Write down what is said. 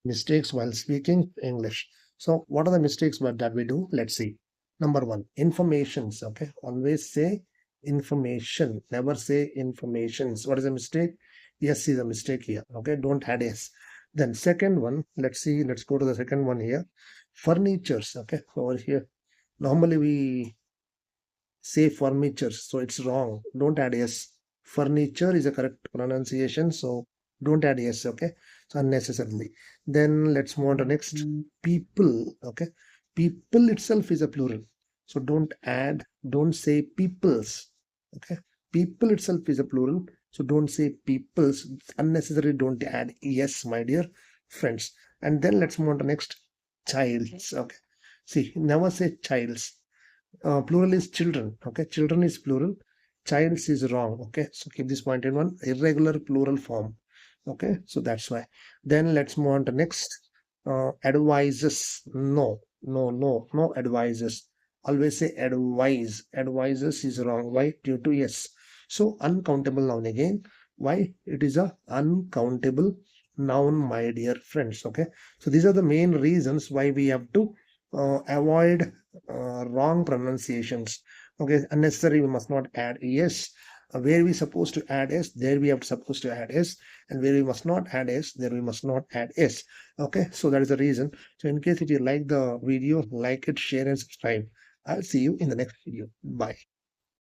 Mistakes while speaking English. So what are the mistakes that we do? Let's see. Number one, informations. Okay, always say information, never say informations. What is a mistake? Yes is a mistake here. Okay, don't add s. Then second one, let's see, let's go to the second one here. Furnitures. Okay, over here normally we say furniture, so it's wrong. Don't add s. Furniture is a correct pronunciation, so don't add s. Okay, so unnecessarily. Then let's move on to next. People. Okay, people itself is a plural, so don't say peoples. Okay, people itself is a plural, so don't say peoples. Unnecessary, don't add yes, my dear friends. And then let's move on to next. Childs. Okay, see, never say childs. Plural is children. Okay, children is plural, childs is wrong. Okay, so keep this point in one. Irregular plural form. Okay, so that's why. Then let's move on to next. Advises. No advises. Always say advise. Advises is wrong. Why? Due to yes. So uncountable noun again. Why? It is a uncountable noun, my dear friends. Okay, so these are the main reasons why we have to avoid wrong pronunciations. Okay, unnecessary we must not add yes. Where we supposed to add s, there we have supposed to add s, and where we must not add s, there we must not add s. Okay, so that is the reason. So in case if you like the video, like it, share and subscribe. I'll see you in the next video. Bye.